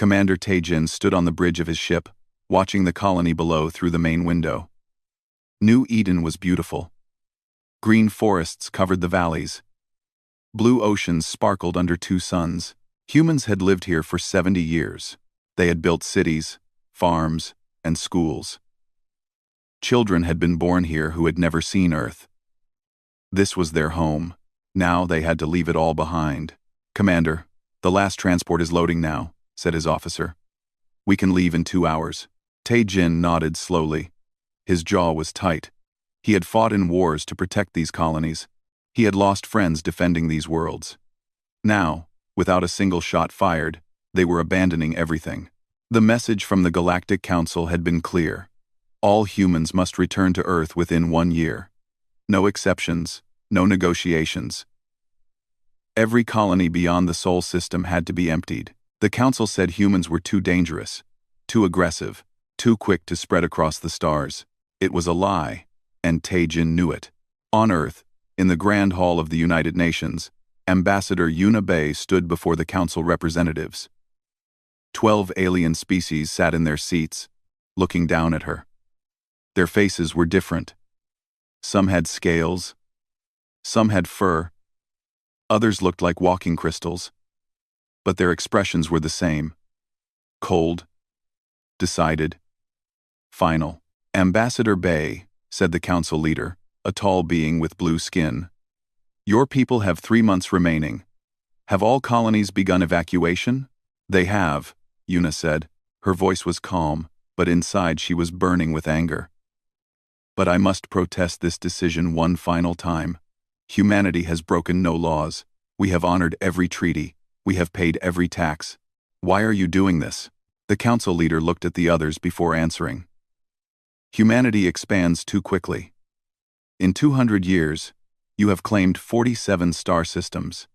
Commander Taejin stood on the bridge of his ship, watching the colony below through the main window. New Eden was beautiful. Green forests covered the valleys. Blue oceans sparkled under two suns. Humans had lived here for 70 years. They had built cities, farms, and schools. Children had been born here who had never seen Earth. This was their home. Now they had to leave it all behind. "Commander, the last transport is loading now," said his officer. "We can leave in 2 hours." Taejin nodded slowly. His jaw was tight. He had fought in wars to protect these colonies. He had lost friends defending these worlds. Now, without a single shot fired, they were abandoning everything. The message from the Galactic Council had been clear. All humans must return to Earth within 1 year. No exceptions, no negotiations. Every colony beyond the Sol system had to be emptied. The Council said humans were too dangerous, too aggressive, too quick to spread across the stars. It was a lie, and Taejin knew it. On Earth, in the Grand Hall of the United Nations, Ambassador Yuna Bay stood before the Council representatives. 12 alien species sat in their seats, looking down at her. Their faces were different. Some had scales. Some had fur. Others looked like walking crystals. But their expressions were the same. Cold. Decided. Final. "Ambassador Bay," said the council leader, a tall being with blue skin. "Your people have 3 months remaining. Have all colonies begun evacuation?" "They have," Yuna said. Her voice was calm, but inside she was burning with anger. "But I must protest this decision one final time. Humanity has broken no laws. We have honored every treaty. We have paid every tax. Why are you doing this?" The council leader looked at the others before answering. "Humanity expands too quickly. In 200 years, you have claimed 47 star systems.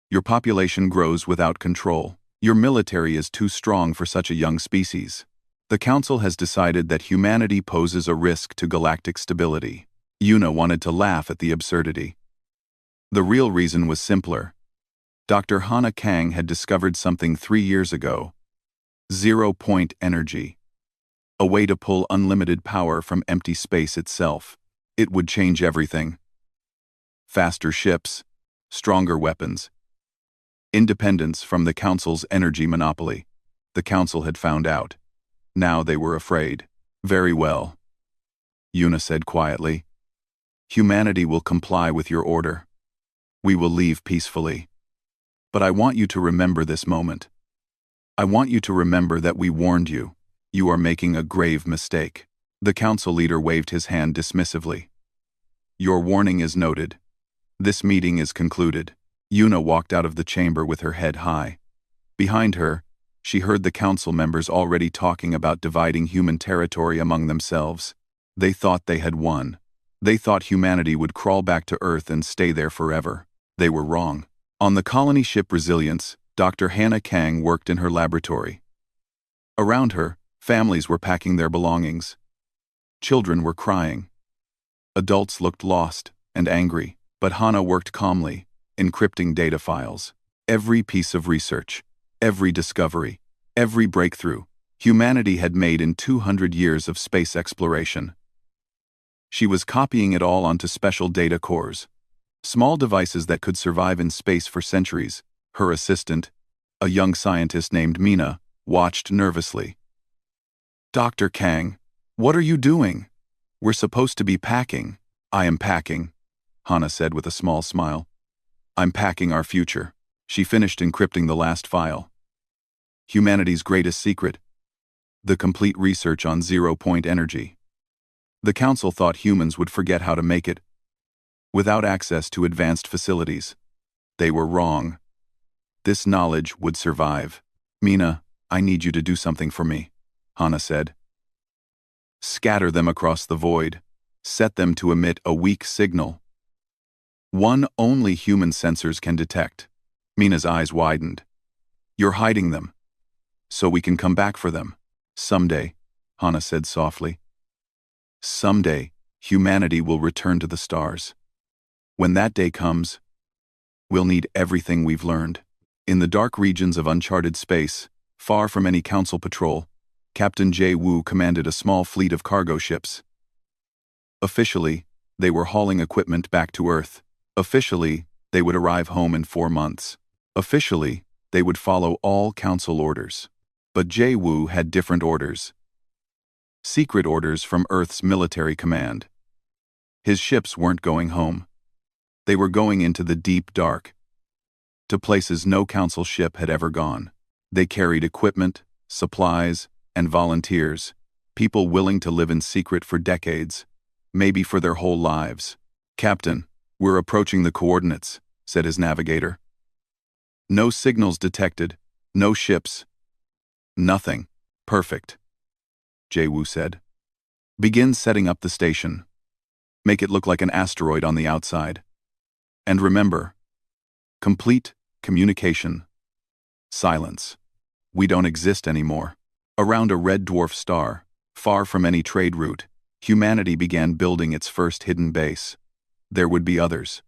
Your population grows without control. Your military is too strong for such a young species. The Council has decided that humanity poses a risk to galactic stability." Yuna wanted to laugh at the absurdity. The real reason was simpler. Dr. Hana Kang had discovered something 3 years ago. Zero-point energy. A way to pull unlimited power from empty space itself. It would change everything. Faster ships, stronger weapons. Independence from the Council's energy monopoly. The Council had found out. Now they were afraid. "Very well," Yuna said quietly. "Humanity will comply with your order. We will leave peacefully. But I want you to remember this moment. I want you to remember that we warned you. You are making a grave mistake." The council leader waved his hand dismissively. "Your warning is noted. This meeting is concluded." Yuna walked out of the chamber with her head high. Behind her, she heard the council members already talking about dividing human territory among themselves. They thought they had won. They thought humanity would crawl back to Earth and stay there forever. They were wrong. On the colony ship Resilience, Dr. Hannah Kang worked in her laboratory. Around her, families were packing their belongings. Children were crying. Adults looked lost and angry, but Hannah worked calmly, encrypting data files. Every piece of research, every discovery, every breakthrough humanity had made in 200 years of space exploration. She was copying it all onto special data cores, small devices that could survive in space for centuries. Her assistant, a young scientist named Mina, watched nervously. "Dr. Kang, what are you doing? We're supposed to be packing." "I am packing," Hannah said with a small smile. "I'm packing our future." She finished encrypting the last file. Humanity's greatest secret. The complete research on zero-point energy. The council thought humans would forget how to make it without access to advanced facilities. They were wrong. This knowledge would survive. "Mina, I need you to do something for me," Hannah said. "Scatter them across the void. Set them to emit a weak signal. One only human sensors can detect." Mina's eyes widened. "You're hiding them, so we can come back for them." "Someday," Hannah said softly. "Someday, humanity will return to the stars. When that day comes, we'll need everything we've learned." In the dark regions of uncharted space, Far from any council patrol, Captain Jay Wu commanded a small fleet of cargo ships. Officially, they were hauling equipment back to Earth. Officially, they would arrive home in 4 months. Officially, they would follow all council orders. But Jay Wu had different orders. Secret orders from Earth's military command. His ships weren't going home. They were going into the deep dark, to places no council ship had ever gone. They carried equipment, supplies, and volunteers, people willing to live in secret for decades, maybe for their whole lives. "Captain, we're approaching the coordinates," said his navigator. "No signals detected, no ships. Nothing. Perfect," Jay Wu said. "Begin setting up the station. Make it look like an asteroid on the outside. And remember, complete communication. Silence. We don't exist anymore." Around a red dwarf star, far from any trade route, humanity began building its first hidden base. There would be others.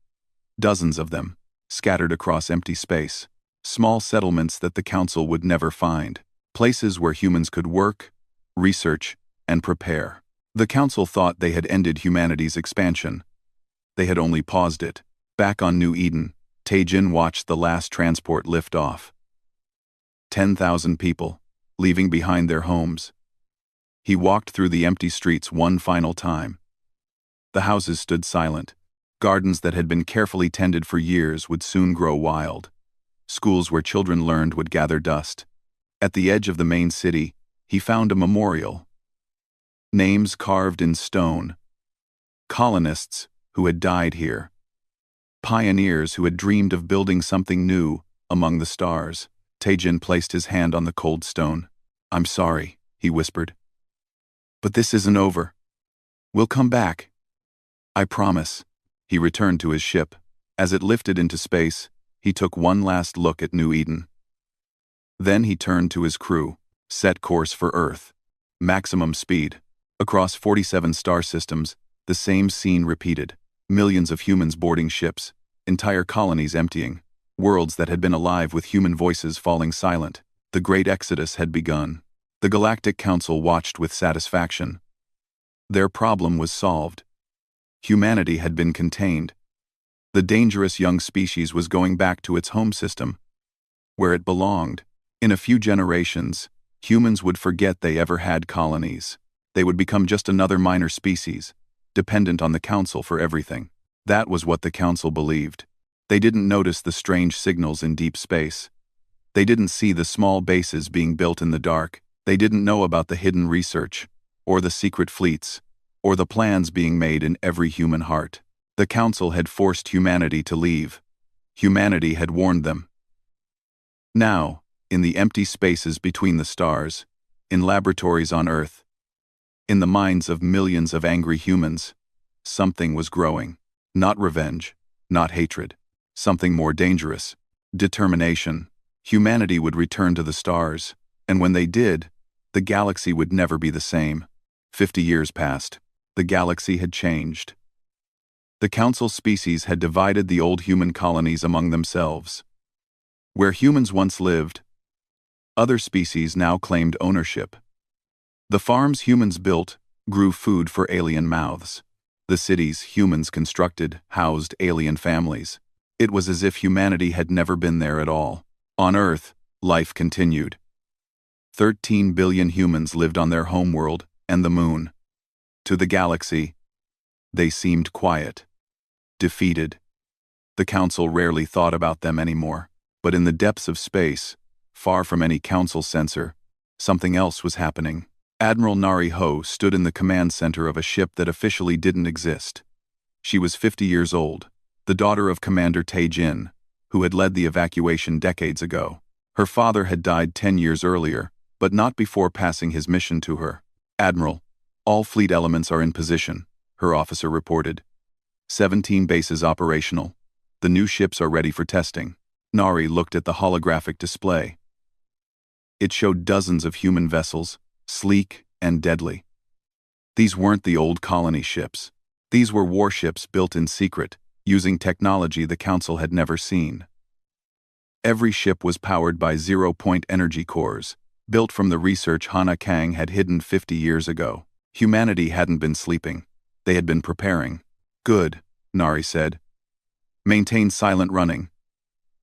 Dozens of them, scattered across empty space. Small settlements that the council would never find. Places where humans could work, research, and prepare. The council thought they had ended humanity's expansion. They had only paused it. Back on New Eden, Taejin watched the last transport lift off. 10,000 people, leaving behind their homes. He walked through the empty streets one final time. The houses stood silent. Gardens that had been carefully tended for years would soon grow wild. Schools where children learned would gather dust. At the edge of the main city, he found a memorial. Names carved in stone. Colonists who had died here. Pioneers who had dreamed of building something new among the stars. Taejin placed his hand on the cold stone. "I'm sorry," he whispered. "But this isn't over. We'll come back. I promise." He returned to his ship. As it lifted into space, he took one last look at New Eden. Then he turned to his crew. Set course for Earth. Maximum speed. Across 47 star systems, the same scene repeated. Millions of humans boarding ships, entire colonies emptying, worlds that had been alive with human voices falling silent. The great exodus had begun. The Galactic Council watched with satisfaction. Their problem was solved. Humanity had been contained. The dangerous young species was going back to its home system, where it belonged. In a few generations, humans would forget they ever had colonies. They would become just another minor species, dependent on the Council for everything. That was what the Council believed. They didn't notice the strange signals in deep space. They didn't see the small bases being built in the dark. They didn't know about the hidden research, or the secret fleets, or the plans being made in every human heart. The Council had forced humanity to leave. Humanity had warned them. Now, in the empty spaces between the stars, in laboratories on Earth, in the minds of millions of angry humans, something was growing. Not revenge, not hatred. Something more dangerous. Determination. Humanity would return to the stars, and when they did, the galaxy would never be the same. 50 years passed. The galaxy had changed. The Council species had divided the old human colonies among themselves. Where humans once lived, other species now claimed ownership. The farms humans built grew food for alien mouths. The cities humans constructed housed alien families. It was as if humanity had never been there at all. On Earth, life continued. 13 billion humans lived on their homeworld and the moon. To the galaxy, they seemed quiet, defeated. The Council rarely thought about them anymore. But in the depths of space, far from any Council sensor, something else was happening. Admiral Nari Ho stood in the command center of a ship that officially didn't exist. She was 50 years old, the daughter of Commander Taejin, who had led the evacuation decades ago. Her father had died 10 years earlier, but not before passing his mission to her. "Admiral, all fleet elements are in position," her officer reported. 17 bases operational. The new ships are ready for testing. Nari looked at the holographic display. It showed dozens of human vessels, sleek and deadly. These weren't the old colony ships. These were warships built in secret, using technology the Council had never seen. Every ship was powered by zero-point energy cores, built from the research Hana Kang had hidden 50 years ago. Humanity hadn't been sleeping. They had been preparing. Good, Nari said. Maintain silent running.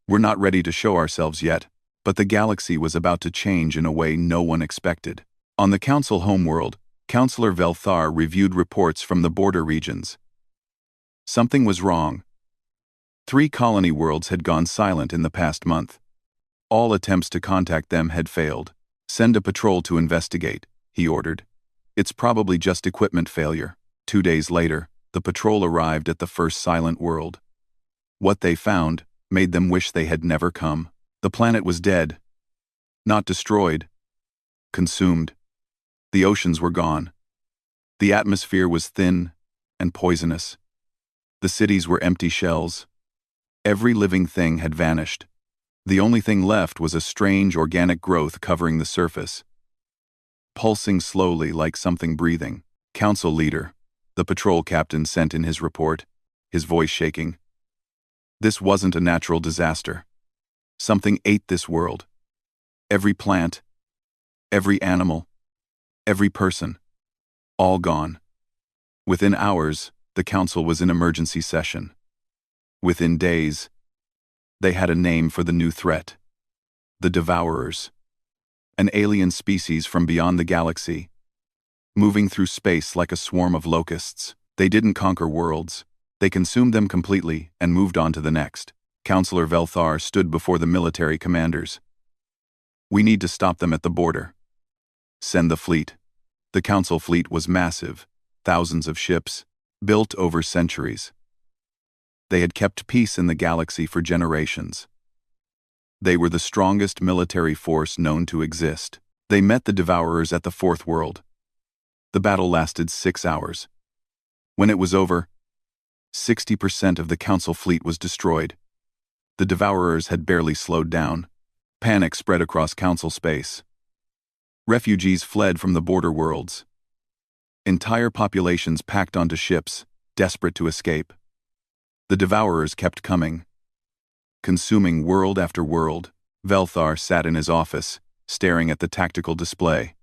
We're not ready to show ourselves yet, but the galaxy was about to change in a way no one expected. On the Council homeworld, Councillor Velthar reviewed reports from the border regions. Something was wrong. 3 colony worlds had gone silent in the past month. All attempts to contact them had failed. Send a patrol to investigate, he ordered. It's probably just equipment failure. 2 days later, the patrol arrived at the first silent world. What they found made them wish they had never come. The planet was dead. Not destroyed. Consumed. The oceans were gone. The atmosphere was thin and poisonous. The cities were empty shells. Every living thing had vanished. The only thing left was a strange organic growth covering the surface, pulsing slowly like something breathing. Council leader, the patrol captain sent in his report, his voice shaking. This wasn't a natural disaster. Something ate this world. Every plant, every animal, every person, all gone. Within hours, the council was in emergency session. Within days, they had a name for the new threat. The Devourers. An alien species from beyond the galaxy, moving through space like a swarm of locusts. They didn't conquer worlds. They consumed them completely and moved on to the next. Councillor Velthar stood before the military commanders. We need to stop them at the border. Send the fleet. The council fleet was massive, thousands of ships, built over centuries. They had kept peace in the galaxy for generations. They were the strongest military force known to exist. They met the Devourers at the Fourth World. The battle lasted 6 hours. When it was over, 60% of the Council fleet was destroyed. The Devourers had barely slowed down. Panic spread across Council space. Refugees fled from the border worlds. Entire populations packed onto ships, desperate to escape. The Devourers kept coming, consuming world after world. Velthar sat in his office, staring at the tactical display.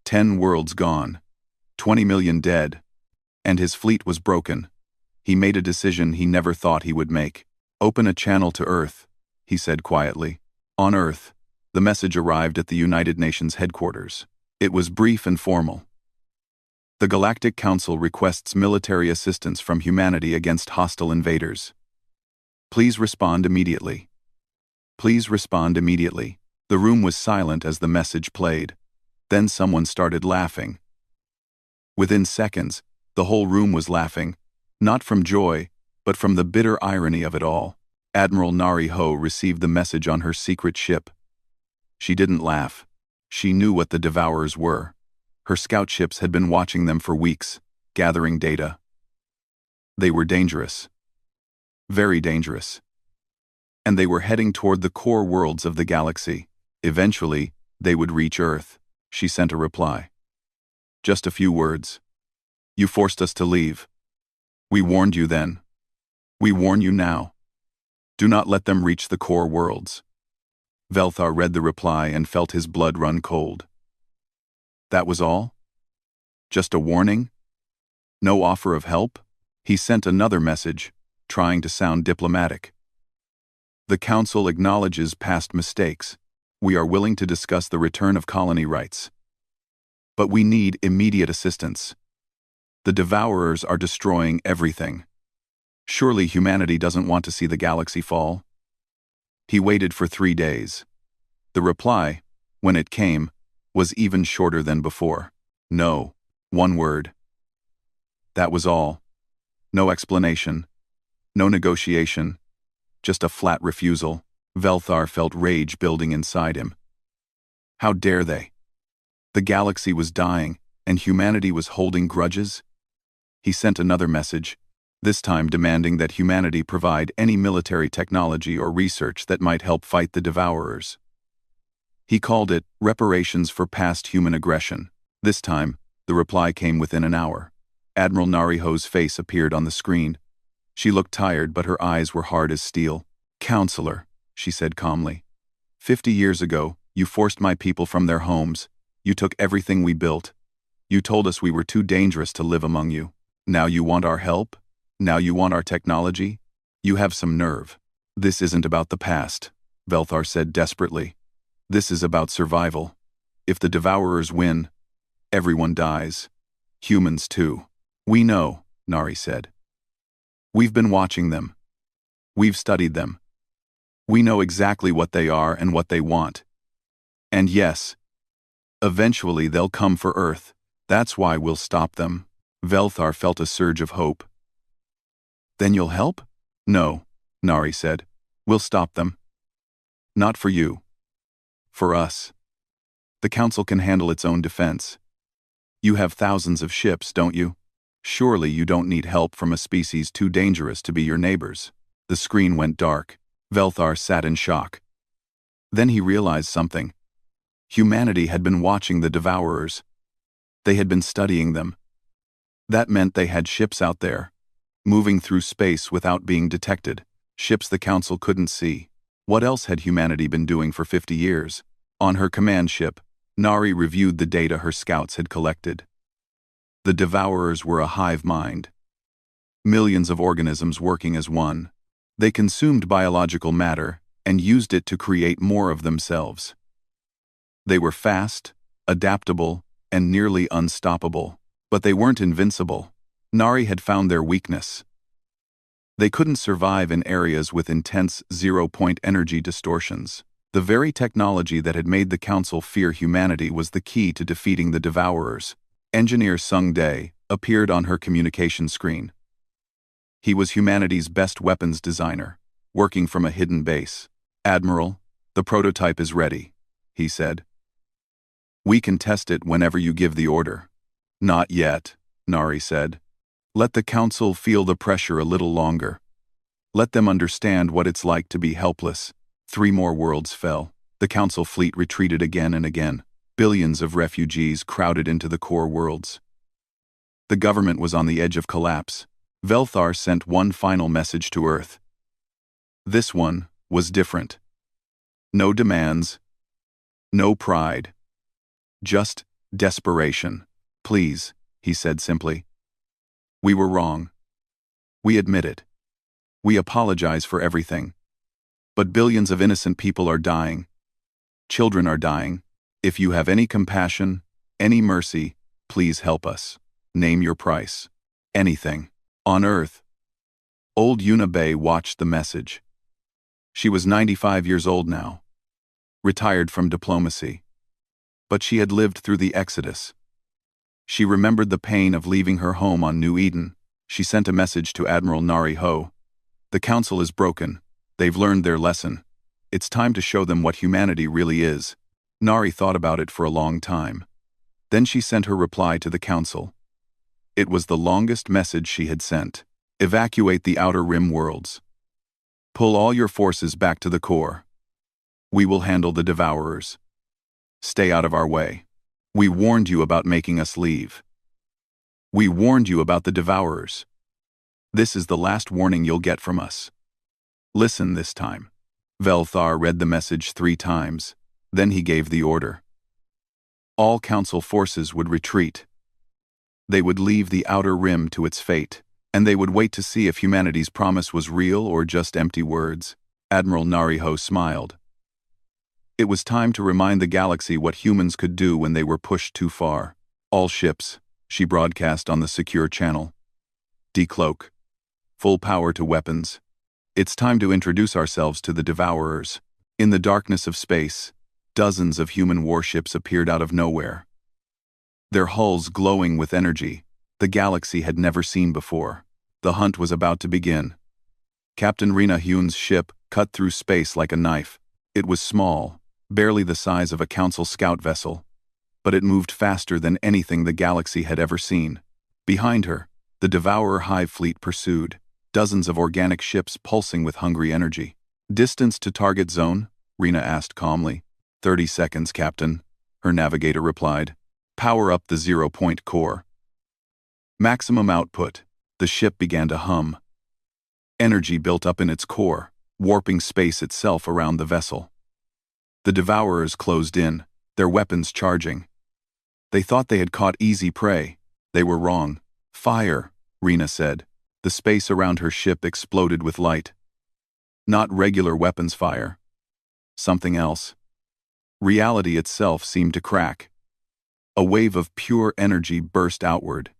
10 worlds gone, 20 million dead, and his fleet was broken. He made a decision he never thought he would make. Open a channel to Earth, he said quietly. On Earth, the message arrived at the United Nations headquarters. It was brief and formal. The Galactic Council requests military assistance from humanity against hostile invaders. Please respond immediately. Please respond immediately. The room was silent as the message played. Then someone started laughing. Within seconds, the whole room was laughing, not from joy, but from the bitter irony of it all. Admiral Nari Ho received the message on her secret ship. She didn't laugh. She knew what the Devourers were. Her scout ships had been watching them for weeks, gathering data. They were dangerous. Very dangerous. And they were heading toward the core worlds of the galaxy. Eventually, they would reach Earth. She sent a reply. Just a few words. You forced us to leave. We warned you then. We warn you now. Do not let them reach the core worlds. Velthar read the reply and felt his blood run cold. That was all? Just a warning? No offer of help? He sent another message, trying to sound diplomatic. The Council acknowledges past mistakes. We are willing to discuss the return of colony rights. But we need immediate assistance. The Devourers are destroying everything. Surely humanity doesn't want to see the galaxy fall? He waited for 3 days. The reply, when it came, was even shorter than before. No. One word. That was all. No explanation. No negotiation. Just a flat refusal. Velthar felt rage building inside him. How dare they? The galaxy was dying, and humanity was holding grudges? He sent another message, this time demanding that humanity provide any military technology or research that might help fight the Devourers. He called it reparations for past human aggression. This time, the reply came within an hour. Admiral Nariho's face appeared on the screen. She looked tired, but her eyes were hard as steel. Counselor, she said calmly. 50 years ago, You forced my people from their homes. You took everything we built. You told us we were too dangerous to live among you. Now you want our help? Now you want our technology? You have some nerve. This isn't about the past, Velthar said desperately. This is about survival. If the Devourers win, everyone dies. Humans too. We know, Nari said. We've been watching them. We've studied them. We know exactly what they are and what they want. And yes, eventually they'll come for Earth. That's why we'll stop them. Velthar felt a surge of hope. Then you'll help? No, Nari said. We'll stop them. Not for you. For us. The Council can handle its own defense. You have thousands of ships, don't you? Surely you don't need help from a species too dangerous to be your neighbors. The screen went dark. Velthar sat in shock. Then he realized something. Humanity had been watching the Devourers. They had been studying them. That meant they had ships out there, moving through space without being detected, ships the Council couldn't see. What else had humanity been doing for 50 years? On her command ship, Nari reviewed the data her scouts had collected. The Devourers were a hive mind. Millions of organisms working as one. They consumed biological matter and used it to create more of themselves. They were fast, adaptable, and nearly unstoppable. But they weren't invincible. Nari had found their weakness. They couldn't survive in areas with intense zero-point energy distortions. The very technology that had made the Council fear humanity was the key to defeating the Devourers. Engineer Sung Dae appeared on her communication screen. He was humanity's best weapons designer, working from a hidden base. Admiral, the prototype is ready, he said. We can test it whenever you give the order. Not yet, Nari said. Let the Council feel the pressure a little longer. Let them understand what it's like to be helpless. 3 more worlds fell. The Council fleet retreated again and again. Billions of refugees crowded into the core worlds. The government was on the edge of collapse. Velthar sent one final message to Earth. This one was different. No demands. No pride. Just desperation. Please, he said simply. We were wrong. We admit it. We apologize for everything. But billions of innocent people are dying. Children are dying. If you have any compassion, any mercy, please help us. Name your price. Anything. On Earth. Old Yunabe watched the message. She was 95 years old now. Retired from diplomacy. But she had lived through the Exodus. She remembered the pain of leaving her home on New Eden. She sent a message to Admiral Nari Ho. The Council is broken. They've learned their lesson. It's time to show them what humanity really is. Nari thought about it for a long time. Then she sent her reply to the Council. It was the longest message she had sent. Evacuate the Outer Rim worlds. Pull all your forces back to the core. We will handle the Devourers. Stay out of our way. We warned you about making us leave. We warned you about the Devourers. This is the last warning you'll get from us. Listen this time. Velthar read the message 3 times. Then he gave the order. All Council forces would retreat. They would leave the Outer Rim to its fate, and they would wait to see if humanity's promise was real or just empty words. Admiral Nariho smiled. It was time to remind the galaxy what humans could do when they were pushed too far. All ships, she broadcast on the secure channel. Decloak. Full power to weapons. It's time to introduce ourselves to the Devourers. In the darkness of space, dozens of human warships appeared out of nowhere. Their hulls glowing with energy the galaxy had never seen before. The hunt was about to begin. Captain Rina Hyun's ship cut through space like a knife. It was small, barely the size of a Council scout vessel, but it moved faster than anything the galaxy had ever seen. Behind her, the Devourer hive fleet pursued, dozens of organic ships pulsing with hungry energy. Distance to target zone? Rina asked calmly. 30 seconds, Captain, her navigator replied. Power up the 0-point core. Maximum output. The ship began to hum. Energy built up in its core, warping space itself around the vessel. The devourers closed in, their weapons charging. They thought they had caught easy prey. They were wrong. Fire, Rena said. The space around her ship exploded with light. Not regular weapons fire. Something else. Reality itself seemed to crack. A wave of pure energy burst outward,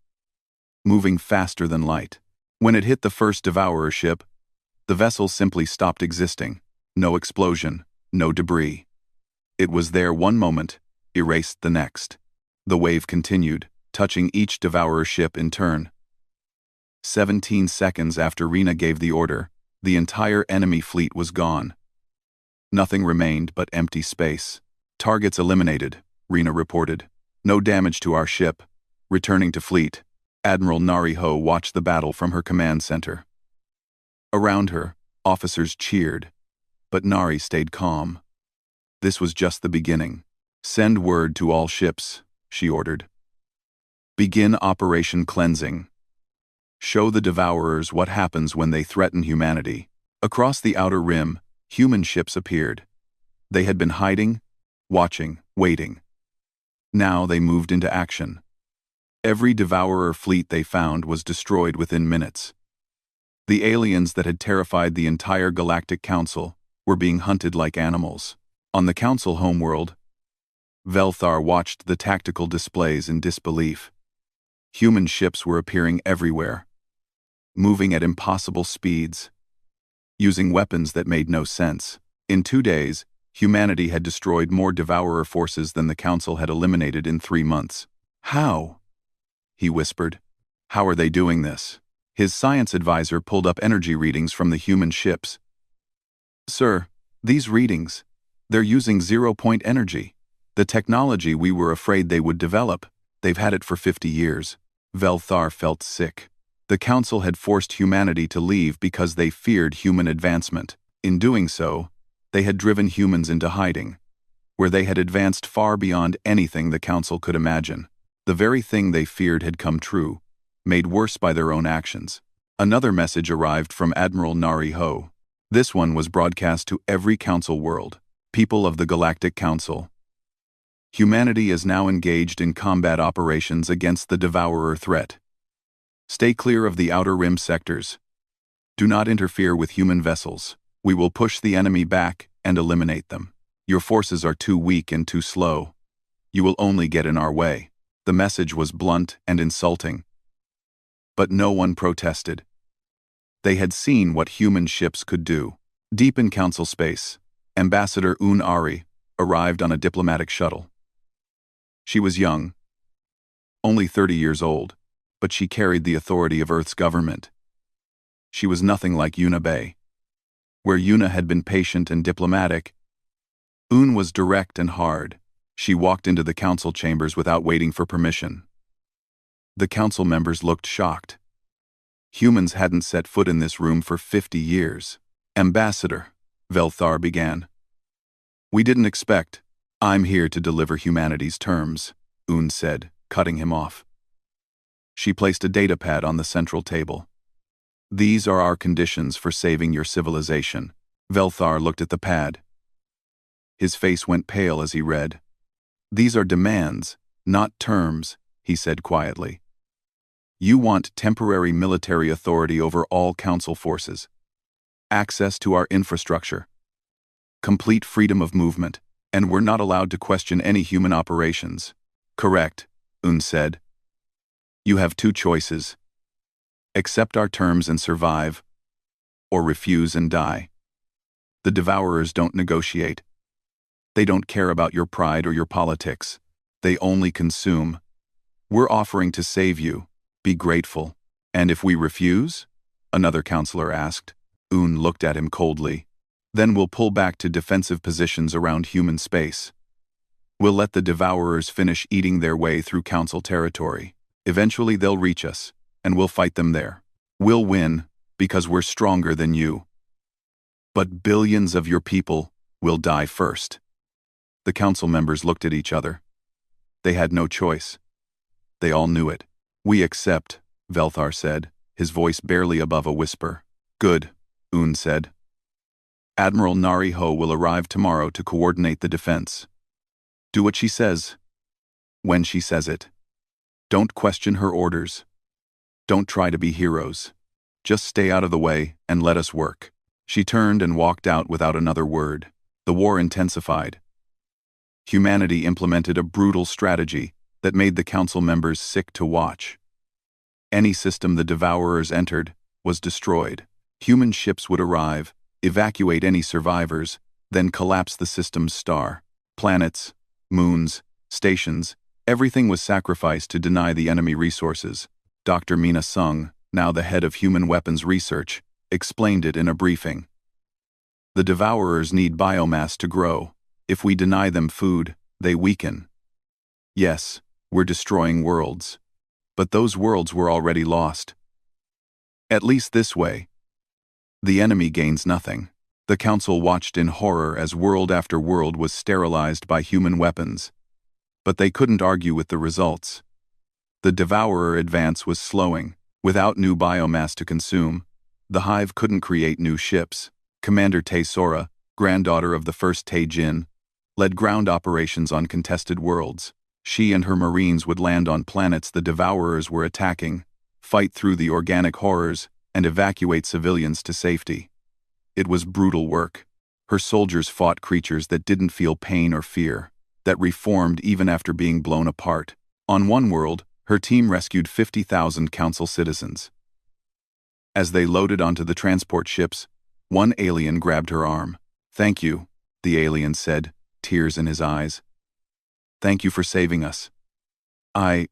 moving faster than light. When it hit the first devourer ship, the vessel simply stopped existing. No explosion, no debris. It was there one moment, erased the next. The wave continued, touching each devourer ship in turn. 17 seconds after Rena gave the order, the entire enemy fleet was gone. Nothing remained but empty space. Targets eliminated, Rena reported. No damage to our ship. Returning to fleet, Admiral Nari-Ho watched the battle from her command center. Around her, officers cheered, but Nari stayed calm. This was just the beginning. Send word to all ships, she ordered. Begin Operation Cleansing. Show the devourers what happens when they threaten humanity. Across the outer rim, human ships appeared. They had been hiding, watching, waiting. Now they moved into action. Every devourer fleet they found was destroyed within minutes. The aliens that had terrified the entire Galactic Council were being hunted like animals. On the Council homeworld, Velthar watched the tactical displays in disbelief. Human ships were appearing everywhere, moving at impossible speeds, using weapons that made no sense. In 2 days, humanity had destroyed more devourer forces than the Council had eliminated in 3 months. How? He whispered. How are they doing this? His science advisor pulled up energy readings from the human ships. Sir, these readings, they're using zero-point energy. The technology we were afraid they would develop. They've had it for 50 years. Velthar felt sick. The Council had forced humanity to leave because they feared human advancement. In doing so, they had driven humans into hiding, where they had advanced far beyond anything the Council could imagine. The very thing they feared had come true, made worse by their own actions. Another message arrived from Admiral Nari-Ho. This one was broadcast to every Council world. People of the Galactic Council. Humanity is now engaged in combat operations against the Devourer threat. Stay clear of the outer rim sectors. Do not interfere with human vessels. We will push the enemy back and eliminate them. Your forces are too weak and too slow. You will only get in our way. The message was blunt and insulting. But no one protested. They had seen what human ships could do. Deep in Council space, Ambassador Un-Ari arrived on a diplomatic shuttle. She was young, only 30 years old, but she carried the authority of Earth's government. She was nothing like Yuna Bay. Where Yuna had been patient and diplomatic, Un was direct and hard. She walked into the Council chambers without waiting for permission. The Council members looked shocked. Humans hadn't set foot in this room for 50 years. Ambassador, Velthar began. We didn't expect. I'm here to deliver humanity's terms, Un said, cutting him off. She placed a datapad on the central table. These are our conditions for saving your civilization. Velthar looked at the pad. His face went pale as he read. These are demands, not terms, he said quietly. You want temporary military authority over all Council forces, access to our infrastructure, complete freedom of movement, and we're not allowed to question any human operations. Correct, Un said. You have 2 choices. Accept our terms and survive, or refuse and die. The Devourers don't negotiate. They don't care about your pride or your politics. They only consume. We're offering to save you. Be grateful. And if we refuse? Another counselor asked. Un looked at him coldly. Then we'll pull back to defensive positions around human space. We'll let the Devourers finish eating their way through Council territory. Eventually they'll reach us, and we'll fight them there. We'll win, because we're stronger than you. But billions of your people will die first. The Council members looked at each other. They had no choice. They all knew it. We accept, Velthar said, his voice barely above a whisper. Good, Un said. Admiral Nari Ho will arrive tomorrow to coordinate the defense. Do what she says, when she says it. Don't question her orders. Don't try to be heroes. Just stay out of the way and let us work." She turned and walked out without another word. The war intensified. Humanity implemented a brutal strategy that made the council members sick to watch. Any system the Devourers entered was destroyed. Human ships would arrive, evacuate any survivors, then collapse the system's star. Planets, moons, stations, everything was sacrificed to deny the enemy resources. Dr. Mina Sung, now the head of human weapons research, explained it in a briefing. The Devourers need biomass to grow. If we deny them food, they weaken. Yes, we're destroying worlds. But those worlds were already lost. At least this way, the enemy gains nothing. The council watched in horror as world after world was sterilized by human weapons. But they couldn't argue with the results. The Devourer advance was slowing. Without new biomass to consume, the Hive couldn't create new ships. Commander Tae Sora, granddaughter of the first Tae Jin, led ground operations on contested worlds. She and her Marines would land on planets the Devourers were attacking, fight through the organic horrors, and evacuate civilians to safety. It was brutal work. Her soldiers fought creatures that didn't feel pain or fear, that reformed even after being blown apart. On one world, her team rescued 50,000 council citizens. As they loaded onto the transport ships, one alien grabbed her arm. "Thank you," the alien said, tears in his eyes. "Thank you for saving us. I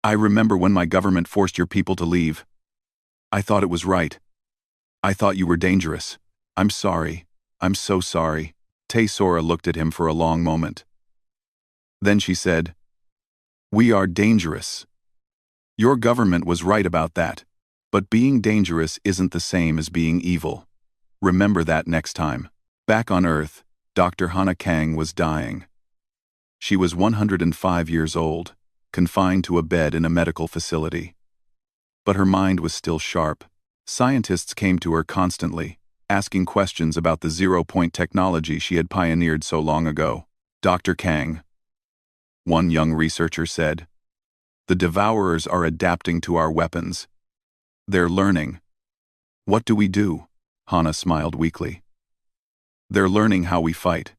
remember when my government forced your people to leave. I thought it was right. I thought you were dangerous. I'm sorry. I'm so sorry." Tae Sora looked at him for a long moment. Then she said, "We are dangerous. Your government was right about that. But being dangerous isn't the same as being evil. Remember that next time." Back on Earth, Dr. Hana Kang was dying. She was 105 years old, confined to a bed in a medical facility. But her mind was still sharp. Scientists came to her constantly, asking questions about the zero-point technology she had pioneered so long ago. "Dr. Kang," one young researcher said, "the Devourers are adapting to our weapons. They're learning." "What do we do?" Hana smiled weakly. "They're learning how we fight.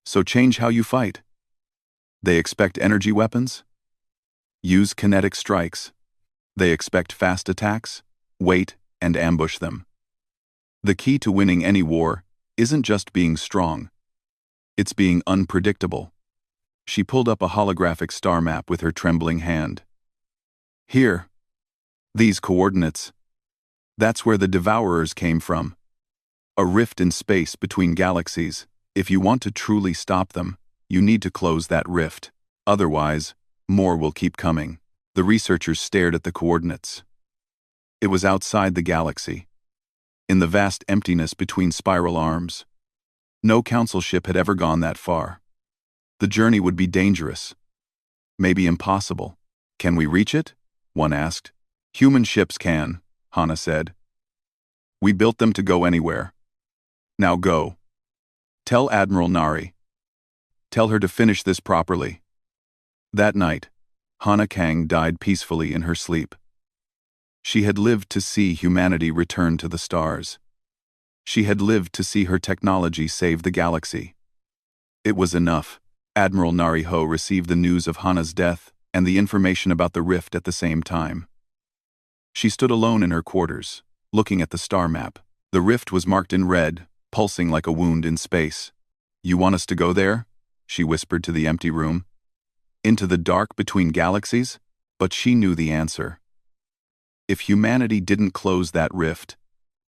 So change how you fight. They expect energy weapons? Use kinetic strikes. They expect fast attacks? Wait and ambush them. The key to winning any war isn't just being strong. It's being unpredictable." She pulled up a holographic star map with her trembling hand. "Here. These coordinates. That's where the Devourers came from. A rift in space between galaxies. If you want to truly stop them, you need to close that rift. Otherwise, more will keep coming." The researchers stared at the coordinates. It was outside the galaxy, in the vast emptiness between spiral arms. No council ship had ever gone that far. The journey would be dangerous, maybe impossible. "Can we reach it?" one asked. "Human ships can," Hana said. "We built them to go anywhere. Now go. Tell Admiral Nari. Tell her to finish this properly." That night, Hana Kang died peacefully in her sleep. She had lived to see humanity return to the stars. She had lived to see her technology save the galaxy. It was enough. Admiral Nari Ho received the news of Hana's death and the information about the rift at the same time. She stood alone in her quarters, looking at the star map. The rift was marked in red, pulsing like a wound in space. "You want us to go there?" she whispered to the empty room. "Into the dark between galaxies?" But she knew the answer. If humanity didn't close that rift,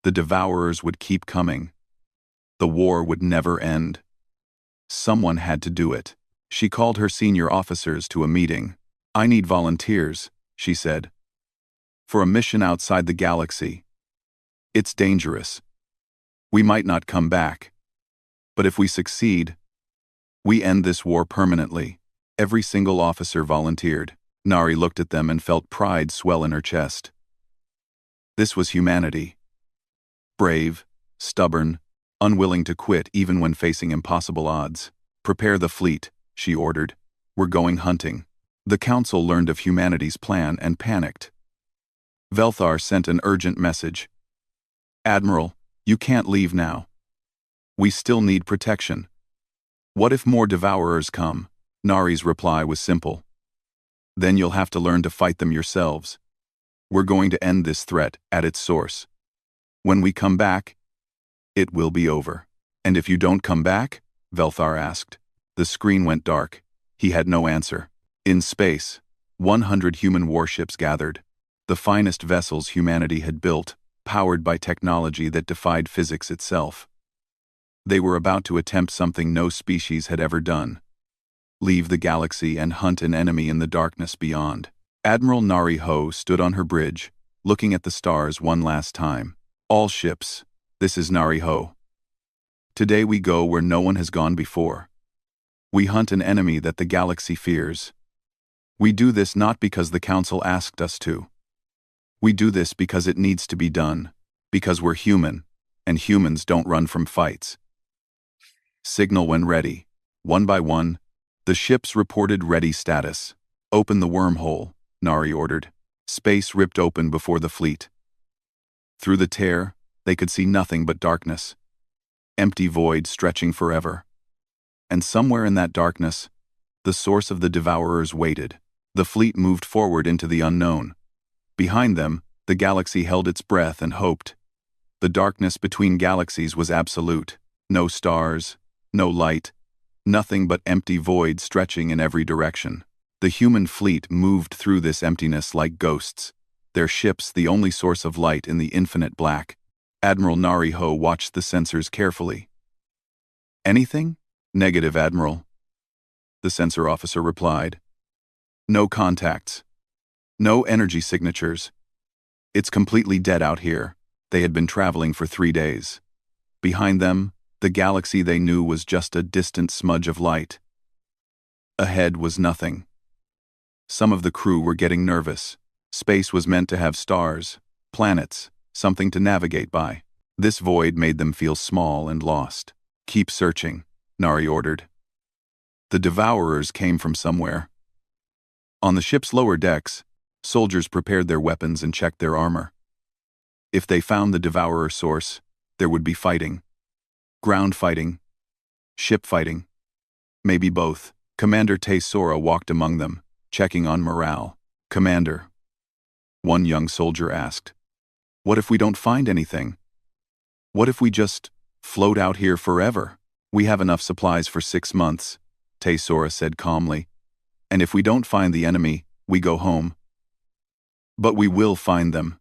the Devourers would keep coming. The war would never end. Someone had to do it. She called her senior officers to a meeting. "I need volunteers," she said, "for a mission outside the galaxy. It's dangerous. We might not come back. But if we succeed, we end this war permanently." Every single officer volunteered. Nari looked at them and felt pride swell in her chest. This was humanity. Brave, stubborn, unwilling to quit even when facing impossible odds. "Prepare the fleet," she ordered. "We're going hunting." The council learned of humanity's plan and panicked. Velthar sent an urgent message. "Admiral, you can't leave now. We still need protection." "What if more devourers come?" Nari's reply was simple. "Then you'll have to learn to fight them yourselves. We're going to end this threat at its source. When we come back, it will be over." "And if you don't come back?" Velthar asked. The screen went dark. He had no answer. In space, 100 human warships gathered. The finest vessels humanity had built, powered by technology that defied physics itself. They were about to attempt something no species had ever done: leave the galaxy and hunt an enemy in the darkness beyond. Admiral Nari Ho stood on her bridge, looking at the stars one last time. "All ships, this is Nari Ho. Today we go where no one has gone before. We hunt an enemy that the galaxy fears. We do this not because the Council asked us to. We do this because it needs to be done, because we're human, and humans don't run from fights." Signal when ready. One by one, the ships reported ready status. "Open the wormhole," Nari ordered. Space ripped open before the fleet. Through the tear, they could see nothing but darkness. Empty void stretching forever. And somewhere in that darkness, the source of the devourers waited. The fleet moved forward into the unknown. Behind them, the galaxy held its breath and hoped. The darkness between galaxies was absolute. No stars, no light, nothing but empty void stretching in every direction. The human fleet moved through this emptiness like ghosts, their ships the only source of light in the infinite black. Admiral Nari Ho watched the sensors carefully. "Anything?" "Negative, Admiral," the sensor officer replied. "No contacts. No energy signatures. It's completely dead out here." They had been traveling for 3 days. Behind them, the galaxy they knew was just a distant smudge of light. Ahead was nothing. Some of the crew were getting nervous. Space was meant to have stars, planets, something to navigate by. This void made them feel small and lost. "Keep searching," Nari ordered. The devourers came from somewhere. On the ship's lower decks, soldiers prepared their weapons and checked their armor. If they found the devourer source, there would be fighting. Ground fighting. Ship fighting. Maybe both. Commander Tesora walked among them, checking on morale. "Commander," one young soldier asked, "what if we don't find anything? What if we just float out here forever?" "We have enough supplies for 6 months," Tesora said calmly. "And if we don't find the enemy, we go home." "But we will find them.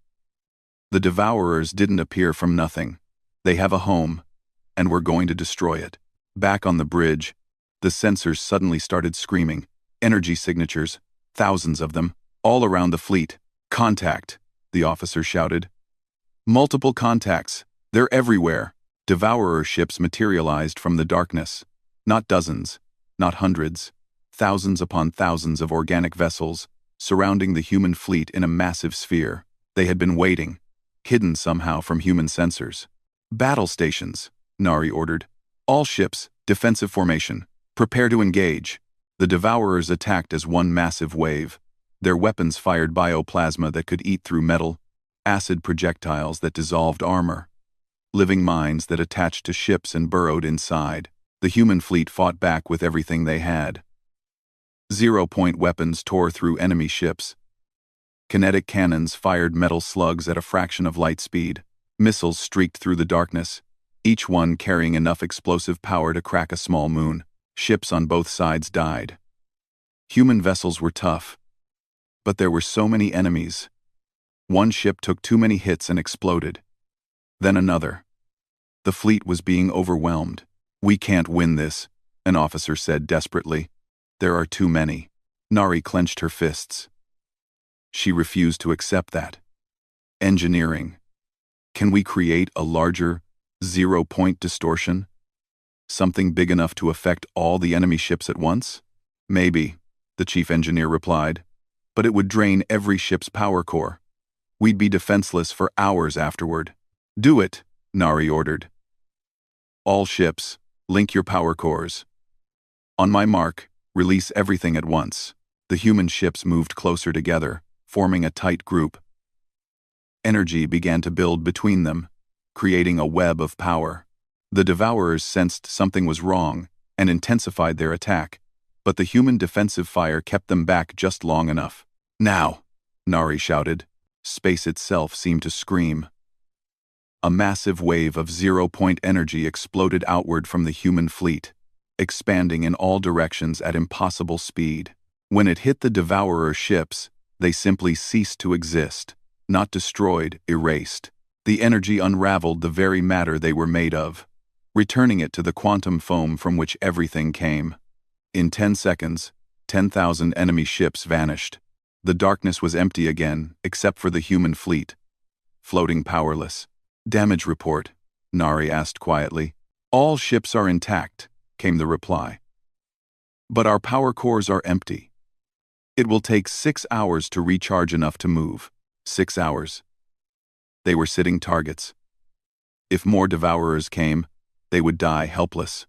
The devourers didn't appear from nothing. They have a home, and we're going to destroy it." Back on the bridge, the sensors suddenly started screaming. Energy signatures, thousands of them, all around the fleet. "Contact," the officer shouted. "Multiple contacts. They're everywhere." Devourer ships materialized from the darkness. Not dozens, not hundreds, thousands upon thousands of organic vessels, surrounding the human fleet in a massive sphere. They had been waiting, hidden somehow from human sensors. "Battle stations," Nari ordered. "All ships, defensive formation. Prepare to engage." The devourers attacked as one massive wave. Their weapons fired bioplasma that could eat through metal, acid projectiles that dissolved armor, living mines that attached to ships and burrowed inside. The human fleet fought back with everything they had. Zero-point weapons tore through enemy ships. Kinetic cannons fired metal slugs at a fraction of light speed. Missiles streaked through the darkness, each one carrying enough explosive power to crack a small moon. Ships on both sides died. Human vessels were tough, but there were so many enemies. One ship took too many hits and exploded. Then another. The fleet was being overwhelmed. "We can't win this," an officer said desperately. "There are too many." Nari clenched her fists. She refused to accept that. "Engineering. Can we create a larger, zero-point distortion? Something big enough to affect all the enemy ships at once?" "Maybe," the chief engineer replied, "but it would drain every ship's power core. We'd be defenseless for hours afterward." "Do it," Nari ordered. All ships, link your power cores. On my mark, release everything at once. The human ships moved closer together, forming a tight group. Energy began to build between them, creating a web of power. The Devourers sensed something was wrong and intensified their attack, but the human defensive fire kept them back just long enough. Now! Nari shouted. Space itself seemed to scream. A massive wave of zero-point energy exploded outward from the human fleet, expanding in all directions at impossible speed. When it hit the Devourer ships, they simply ceased to exist, not destroyed, erased. The energy unraveled the very matter they were made of, returning it to the quantum foam from which everything came. In 10 seconds, 10,000 enemy ships vanished. The darkness was empty again, except for the human fleet, floating powerless. Damage report, Nari asked quietly. All ships are intact, came the reply. But our power cores are empty. It will take 6 hours to recharge enough to move. 6 hours. They were sitting targets. If more Devourers came, they would die helpless.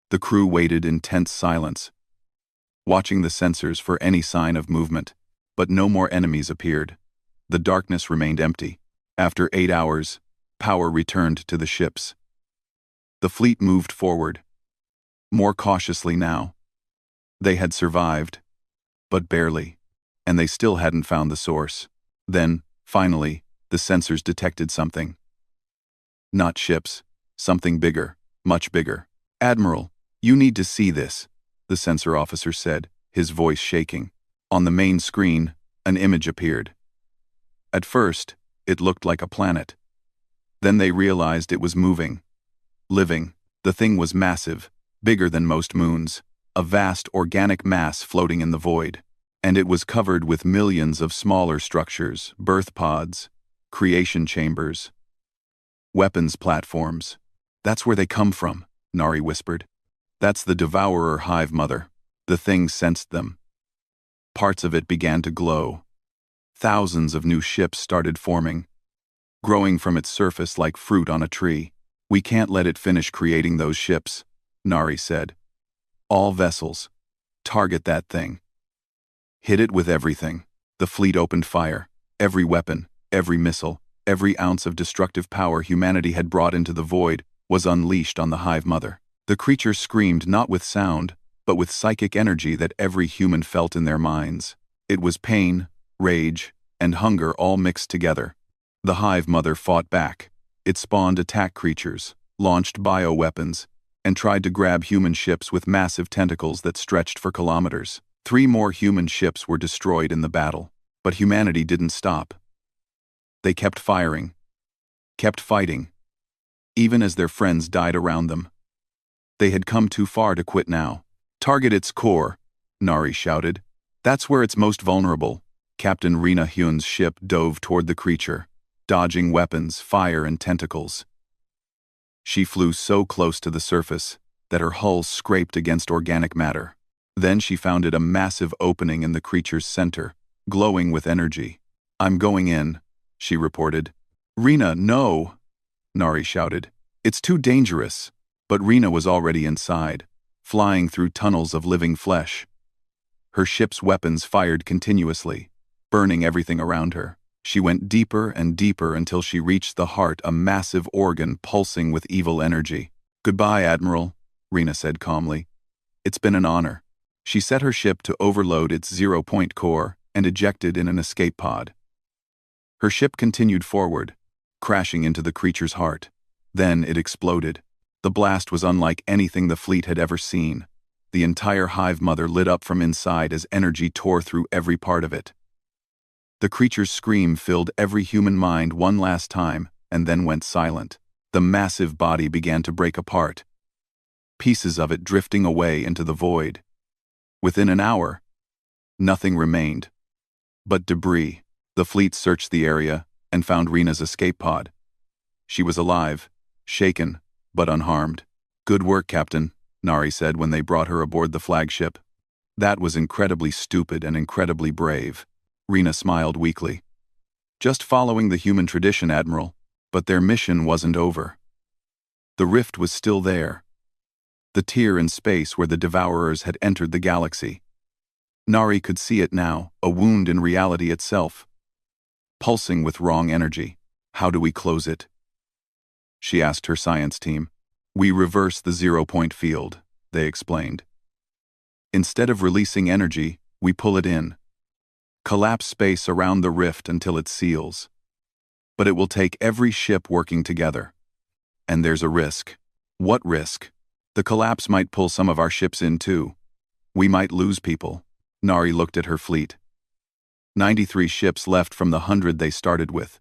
The crew waited in tense silence, watching the sensors for any sign of movement, but no more enemies appeared. The darkness remained empty. After 8 hours, power returned to the ships. The fleet moved forward, more cautiously now. They had survived, but barely, and they still hadn't found the source. Then, finally, the sensors detected something. Not ships, something bigger, much bigger. Admiral, you need to see this, the sensor officer said, his voice shaking. On the main screen, an image appeared. At first, it looked like a planet. Then they realized it was moving, living. The thing was massive, bigger than most moons, a vast organic mass floating in the void. And it was covered with millions of smaller structures, birth pods, creation chambers, weapons platforms. That's where they come from, Nari whispered. That's the Devourer hive mother. The thing sensed them. Parts of it began to glow. Thousands of new ships started forming, growing from its surface like fruit on a tree. We can't let it finish creating those ships, Nari said. All vessels, target that thing. Hit it with everything. The fleet opened fire. Every weapon, every missile, every ounce of destructive power humanity had brought into the void was unleashed on the hive mother. The creature screamed not with sound, but with psychic energy that every human felt in their minds. It was pain, rage, and hunger all mixed together. The hive mother fought back. It spawned attack creatures, launched bioweapons, and tried to grab human ships with massive tentacles that stretched for kilometers. 3 more human ships were destroyed in the battle, but humanity didn't stop. They kept firing, kept fighting, even as their friends died around them. They had come too far to quit now. Target its core, Nari shouted. That's where it's most vulnerable. Captain Rina Hyun's ship dove toward the creature, dodging weapons, fire, and tentacles. She flew so close to the surface that her hull scraped against organic matter. Then she found it a massive opening in the creature's center, glowing with energy. I'm going in, she reported. Rina, no, Nari shouted. It's too dangerous. But Rina was already inside, flying through tunnels of living flesh. Her ship's weapons fired continuously, burning everything around her. She went deeper and deeper until she reached the heart, a massive organ pulsing with evil energy. Goodbye, Admiral, Rina said calmly. It's been an honor. She set her ship to overload its zero-point core and ejected in an escape pod. Her ship continued forward, crashing into the creature's heart. Then it exploded. The blast was unlike anything the fleet had ever seen. The entire hive mother lit up from inside as energy tore through every part of it. The creature's scream filled every human mind one last time and then went silent. The massive body began to break apart, pieces of it drifting away into the void. Within an hour, nothing remained but debris. The fleet searched the area and found Rina's escape pod. She was alive, shaken, but unharmed. Good work, Captain, Nari said when they brought her aboard the flagship. That was incredibly stupid and incredibly brave. Rina smiled weakly. Just following the human tradition, Admiral, but their mission wasn't over. The rift was still there. The tier in space where the Devourers had entered the galaxy. Nari could see it now, a wound in reality itself. Pulsing with wrong energy. How do we close it? She asked her science team. We reverse the zero-point field, they explained. Instead of releasing energy, we pull it in. Collapse space around the rift until it seals. But it will take every ship working together. And there's a risk. What risk? The collapse might pull some of our ships in too. We might lose people. Nari looked at her fleet. 93 ships left from the 100 they started with.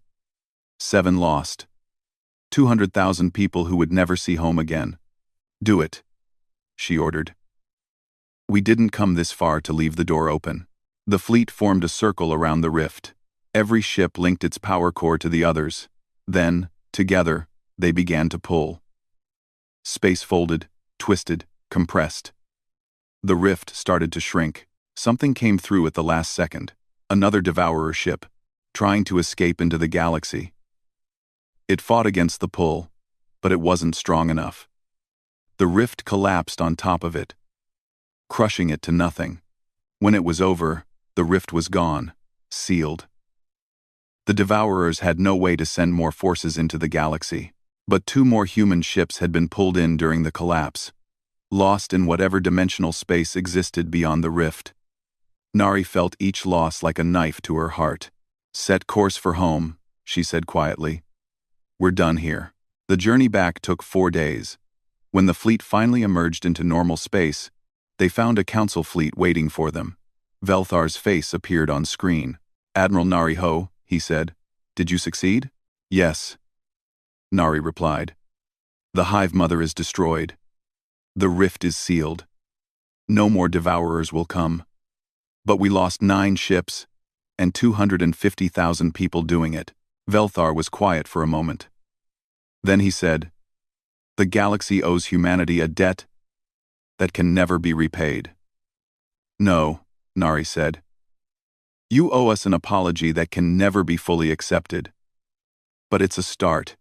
7 lost. 200,000 people who would never see home again. Do it, she ordered. We didn't come this far to leave the door open. The fleet formed a circle around the rift. Every ship linked its power core to the others. Then, together, they began to pull. Space folded, twisted, compressed. The rift started to shrink. Something came through at the last second. Another Devourer ship, trying to escape into the galaxy. It fought against the pull, but it wasn't strong enough. The rift collapsed on top of it, crushing it to nothing. When it was over, the rift was gone, sealed. The Devourers had no way to send more forces into the galaxy, but 2 more human ships had been pulled in during the collapse, lost in whatever dimensional space existed beyond the rift. Nari felt each loss like a knife to her heart. Set course for home, she said quietly. We're done here. The journey back took 4 days. When the fleet finally emerged into normal space, they found a council fleet waiting for them. Velthar's face appeared on screen. Admiral Nari Ho, he said. Did you succeed? Yes, Nari replied. The Hive Mother is destroyed. The rift is sealed. No more Devourers will come. But we lost 9 ships, and 250,000 people doing it. Velthar was quiet for a moment. Then he said, the galaxy owes humanity a debt that can never be repaid. No, Nari said. You owe us an apology that can never be fully accepted. But it's a start.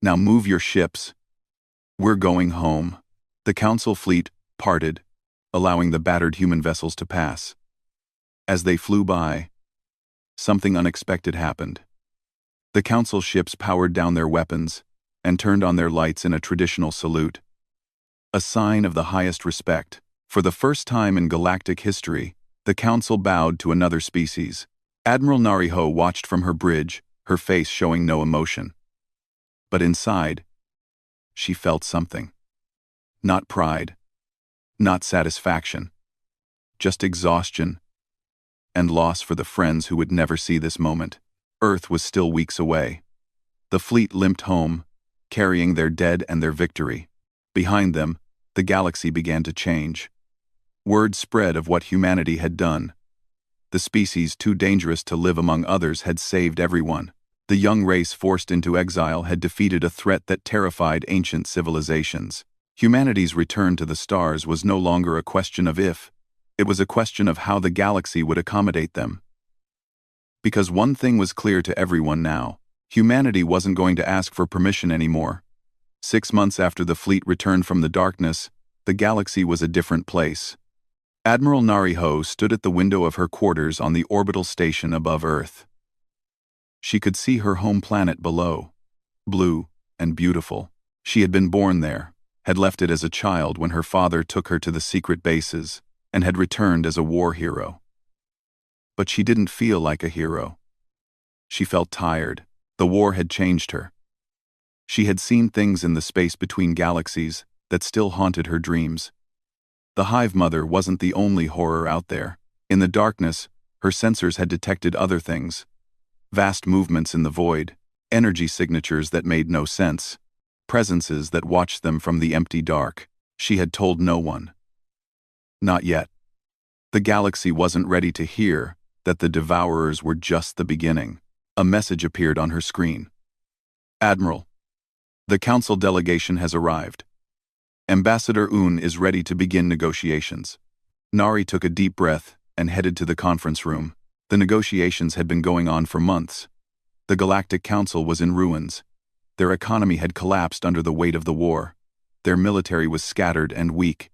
Now move your ships. We're going home. The council fleet parted, allowing the battered human vessels to pass. As they flew by, something unexpected happened. The council ships powered down their weapons and turned on their lights in a traditional salute. A sign of the highest respect. For the first time in galactic history, the council bowed to another species. Admiral Nari Ho watched from her bridge, her face showing no emotion. But inside, she felt something. Not pride. Not satisfaction. Just exhaustion and loss for the friends who would never see this moment. Earth was still weeks away. The fleet limped home, carrying their dead and their victory. Behind them, the galaxy began to change. Word spread of what humanity had done. The species too dangerous to live among others had saved everyone. The young race forced into exile had defeated a threat that terrified ancient civilizations. Humanity's return to the stars was no longer a question of if, it was a question of how the galaxy would accommodate them. Because one thing was clear to everyone now, humanity wasn't going to ask for permission anymore. 6 months after the fleet returned from the darkness, the galaxy was a different place. Admiral Nari Ho stood at the window of her quarters on the orbital station above Earth. She could see her home planet below, blue and beautiful. She had been born there, had left it as a child when her father took her to the secret bases, and had returned as a war hero. But she didn't feel like a hero. She felt tired. The war had changed her. She had seen things in the space between galaxies that still haunted her dreams. The Hive Mother wasn't the only horror out there. In the darkness, her sensors had detected other things. Vast movements in the void, energy signatures that made no sense, presences that watched them from the empty dark. She had told no one. Not yet. The galaxy wasn't ready to hear that the Devourers were just the beginning. A message appeared on her screen. Admiral, the council delegation has arrived. Ambassador Un is ready to begin negotiations. Nari took a deep breath and headed to the conference room. The negotiations had been going on for months. The Galactic Council was in ruins. Their economy had collapsed under the weight of the war. Their military was scattered and weak.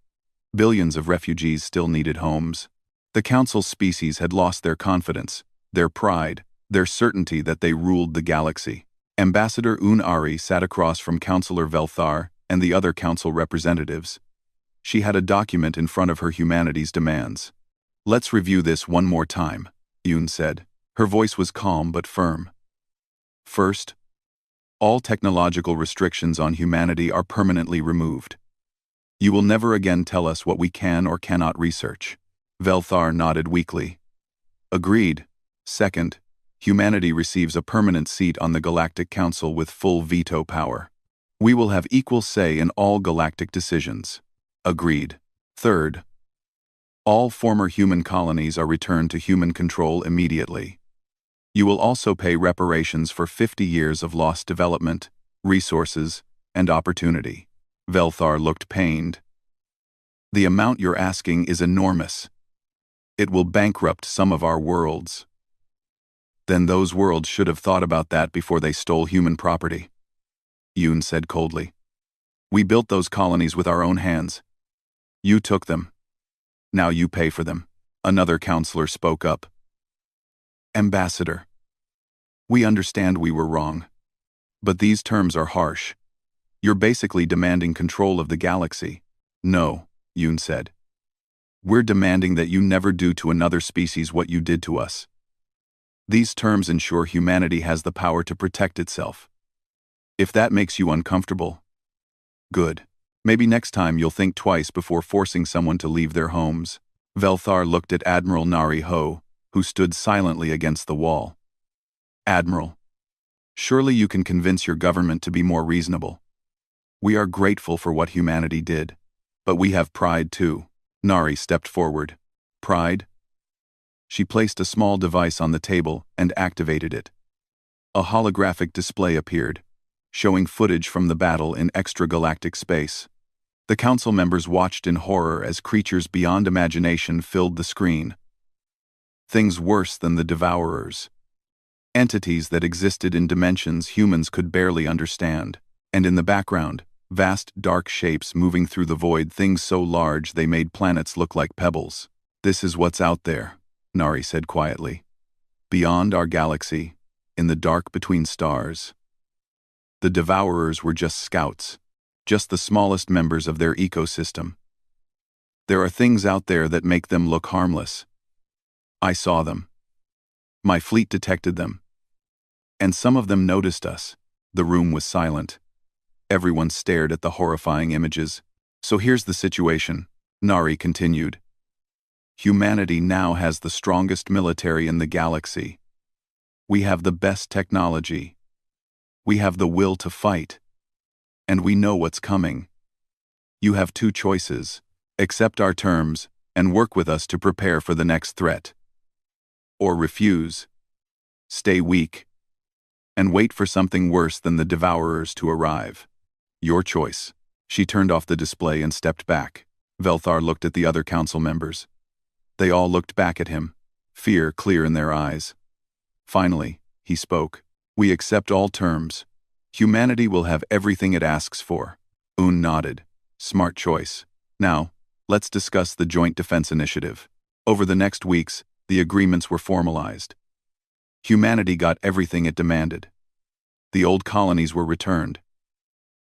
Billions of refugees still needed homes. The Council's species had lost their confidence, their pride, their certainty that they ruled the galaxy. Ambassador Unari sat across from Councillor Velthar and the other Council representatives. She had a document in front of her humanity's demands. "Let's review this one more time," Yoon said. Her voice was calm but firm. "First, all technological restrictions on humanity are permanently removed. You will never again tell us what we can or cannot research." Velthar nodded weakly. "Agreed. Second, humanity receives a permanent seat on the Galactic Council with full veto power. We will have equal say in all galactic decisions." "Agreed." Third, all former human colonies are returned to human control immediately. You will also pay reparations for 50 years of lost development, resources, and opportunity. Velthar looked pained. "The amount you're asking is enormous. It will bankrupt some of our worlds." "Then those worlds should have thought about that before they stole human property," Yoon said coldly. "We built those colonies with our own hands. You took them. Now you pay for them." Another counselor spoke up. "Ambassador, we understand we were wrong. But these terms are harsh. You're basically demanding control of the galaxy." "No," Yoon said. "We're demanding that you never do to another species what you did to us. These terms ensure humanity has the power to protect itself. If that makes you uncomfortable, good. Maybe next time you'll think twice before forcing someone to leave their homes." Velthar looked at Admiral Nari Ho, who stood silently against the wall. "Admiral, surely you can convince your government to be more reasonable. We are grateful for what humanity did, but we have pride too." Nari stepped forward. "Pride?" She placed a small device on the table and activated it. A holographic display appeared, showing footage from the battle in extragalactic space. The council members watched in horror as creatures beyond imagination filled the screen. Things worse than the Devourers. Entities that existed in dimensions humans could barely understand. And in the background, vast dark shapes moving through the void, things so large they made planets look like pebbles. "This is what's out there," Nari said quietly. "Beyond our galaxy, in the dark between stars. The Devourers were just scouts, just the smallest members of their ecosystem. There are things out there that make them look harmless. I saw them. My fleet detected them. And some of them noticed us." The room was silent. Everyone stared at the horrifying images. "So here's the situation," Nari continued. "Humanity now has the strongest military in the galaxy. We have the best technology. We have the will to fight. And we know what's coming. You have two choices: accept our terms and work with us to prepare for the next threat. Or refuse, stay weak, and wait for something worse than the Devourers to arrive. Your choice." She turned off the display and stepped back. Velthar looked at the other council members. They all looked back at him, fear clear in their eyes. Finally, he spoke. "We accept all terms. Humanity will have everything it asks for." Un nodded. "Smart choice. Now, let's discuss the Joint Defense Initiative." Over the next weeks, the agreements were formalized. Humanity got everything it demanded. The old colonies were returned,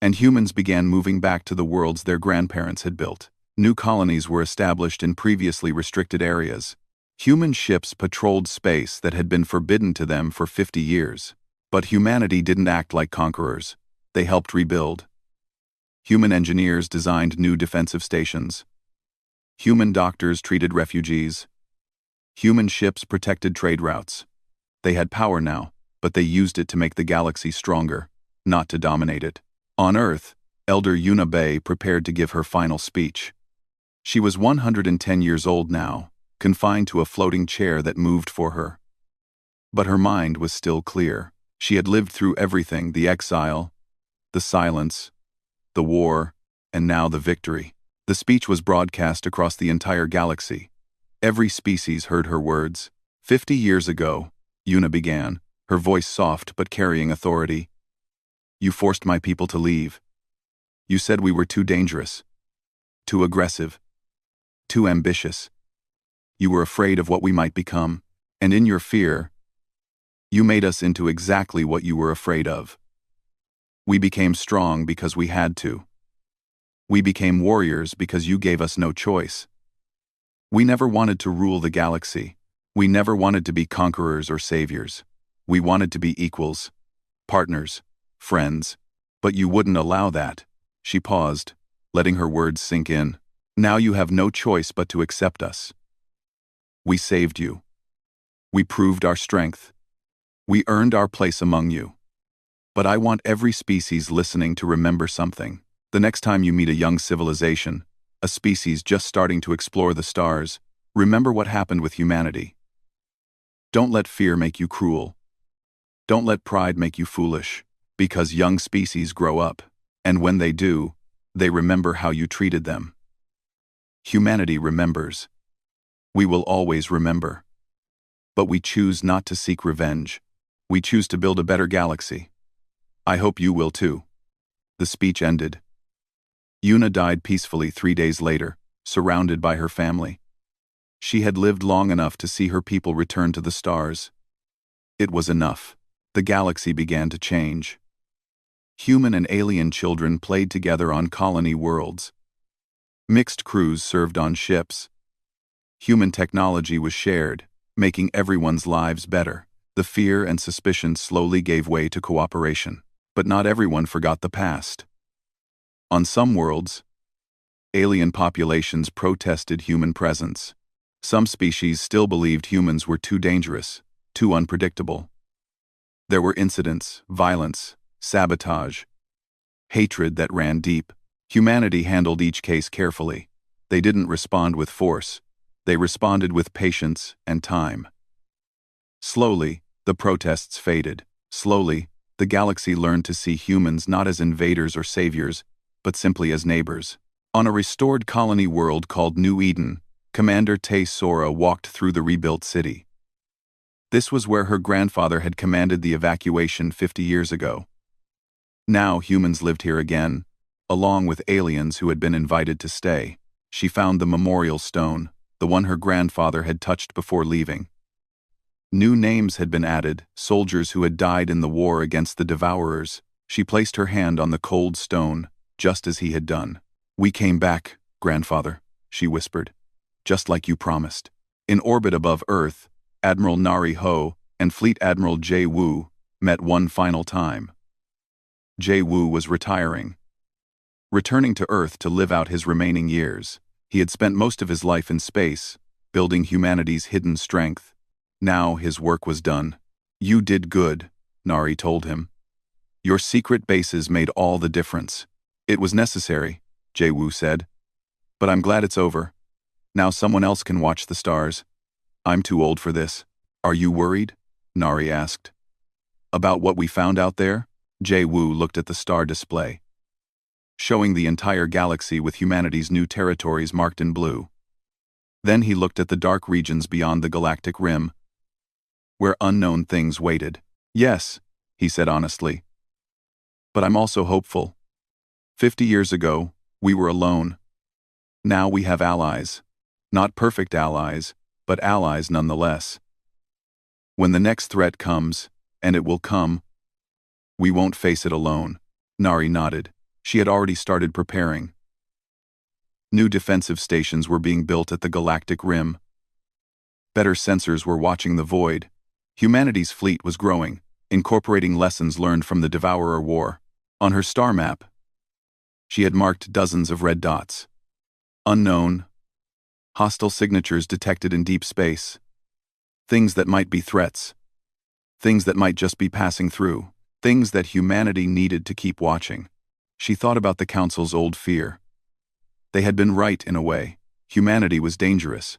and humans began moving back to the worlds their grandparents had built. New colonies were established in previously restricted areas. Human ships patrolled space that had been forbidden to them for 50 years. But humanity didn't act like conquerors. They helped rebuild. Human engineers designed new defensive stations. Human doctors treated refugees. Human ships protected trade routes. They had power now, but they used it to make the galaxy stronger, not to dominate it. On Earth, Elder Yuna Bay prepared to give her final speech. She was 110 years old now, confined to a floating chair that moved for her. But her mind was still clear. She had lived through everything: the exile, the silence, the war, and now the victory. The speech was broadcast across the entire galaxy. Every species heard her words. 50 years ago, Yuna began, her voice soft but carrying authority. You forced my people to leave. You said we were too dangerous, too aggressive, too ambitious. You were afraid of what we might become, and in your fear, you made us into exactly what you were afraid of. We became strong because we had to. We became warriors because you gave us no choice. We never wanted to rule the galaxy. We never wanted to be conquerors or saviors. We wanted to be equals, partners, friends. But you wouldn't allow that. She paused, letting her words sink in. Now you have no choice but to accept us. We saved you. We proved our strength. We earned our place among you. But I want every species listening to remember something. The next time you meet a young civilization, a species just starting to explore the stars, remember what happened with humanity. Don't let fear make you cruel. Don't let pride make you foolish, because young species grow up, and when they do, they remember how you treated them. Humanity remembers. We will always remember. But we choose not to seek revenge. We choose to build a better galaxy. I hope you will too. The speech ended. Una died peacefully 3 days later, surrounded by her family. She had lived long enough to see her people return to the stars. It was enough. The galaxy began to change. Human and alien children played together on colony worlds. Mixed crews served on ships. Human technology was shared, making everyone's lives better. The fear and suspicion slowly gave way to cooperation. But not everyone forgot the past. On some worlds, alien populations protested human presence. Some species still believed humans were too dangerous, too unpredictable. There were incidents, violence, sabotage, hatred that ran deep. Humanity handled each case carefully. They didn't respond with force. They responded with patience and time. Slowly, the protests faded. Slowly, the galaxy learned to see humans not as invaders or saviors, but simply as neighbors. On a restored colony world called New Eden, Commander Tay Sora walked through the rebuilt city. This was where her grandfather had commanded the evacuation 50 years ago. Now humans lived here again, along with aliens who had been invited to stay. She found the memorial stone, the one her grandfather had touched before leaving. New names had been added, soldiers who had died in the war against the Devourers. She placed her hand on the cold stone, just as he had done. "We came back, grandfather," she whispered, "just like you promised." In orbit above Earth, Admiral Nari Ho and Fleet Admiral Jay Wu met one final time. Jay Wu was retiring, returning to Earth to live out his remaining years. He had spent most of his life in space, building humanity's hidden strength. Now his work was done. "You did good," Nari told him. "Your secret bases made all the difference." "It was necessary," Jay Wu said. "But I'm glad it's over. Now someone else can watch the stars. I'm too old for this." "Are you worried?" Nari asked. "About what we found out there?" Jay Wu looked at the star display, showing the entire galaxy with humanity's new territories marked in blue. Then he looked at the dark regions beyond the galactic rim, where unknown things waited. "Yes," he said honestly. "But I'm also hopeful. 50 years ago, we were alone. Now we have allies. Not perfect allies, but allies nonetheless. When the next threat comes, and it will come, we won't face it alone." Nari nodded. She had already started preparing. New defensive stations were being built at the galactic rim. Better sensors were watching the void. Humanity's fleet was growing, incorporating lessons learned from the Devourer War. On her star map, she had marked dozens of red dots. Unknown, hostile signatures detected in deep space. Things that might be threats. Things that might just be passing through. Things that humanity needed to keep watching. She thought about the Council's old fear. They had been right in a way. Humanity was dangerous.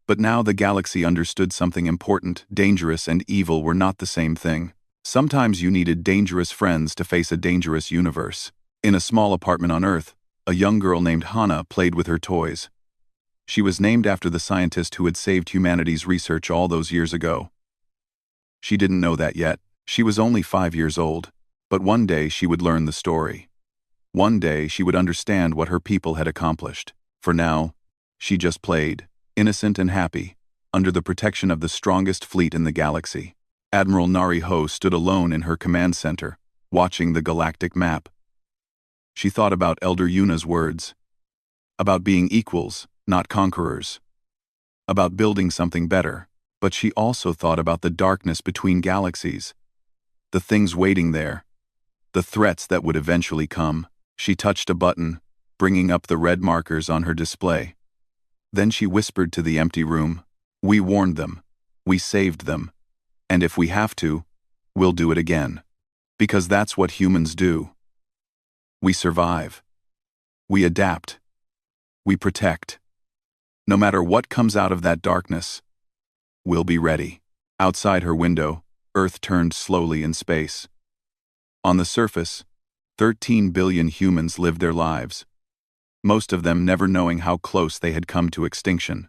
But now the galaxy understood something important. Dangerous and evil were not the same thing. Sometimes you needed dangerous friends to face a dangerous universe. In a small apartment on Earth, a young girl named Hana played with her toys. She was named after the scientist who had saved humanity's research all those years ago. She didn't know that yet. She was only 5 years old. But one day she would learn the story. One day she would understand what her people had accomplished. For now, she just played, innocent and happy, under the protection of the strongest fleet in the galaxy. Admiral Nari Ho stood alone in her command center, watching the galactic map. She thought about Elder Yuna's words. About being equals, not conquerors. About building something better. But she also thought about the darkness between galaxies. The things waiting there. The threats that would eventually come. She touched a button, bringing up the red markers on her display. Then she whispered to the empty room, "We warned them. We saved them. And if we have to, we'll do it again. Because that's what humans do. We survive. We adapt. We protect. No matter what comes out of that darkness, we'll be ready." Outside her window, Earth turned slowly in space. On the surface, 13 billion humans lived their lives. Most of them never knowing how close they had come to extinction.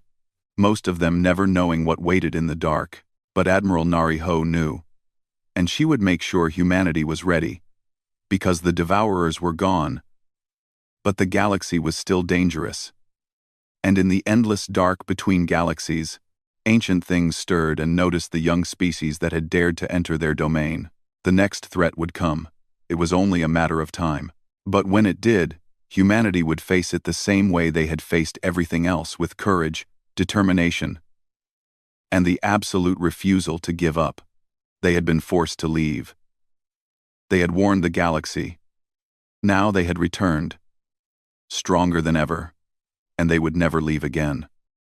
Most of them never knowing what waited in the dark. But Admiral Nari Ho knew. And she would make sure humanity was ready. Because the devourers were gone. But the galaxy was still dangerous. And in the endless dark between galaxies, ancient things stirred and noticed the young species that had dared to enter their domain. The next threat would come. It was only a matter of time. But when it did, humanity would face it the same way they had faced everything else, with courage, determination, and the absolute refusal to give up. They had been forced to leave. They had warned the galaxy. Now they had returned, stronger than ever, and they would never leave again.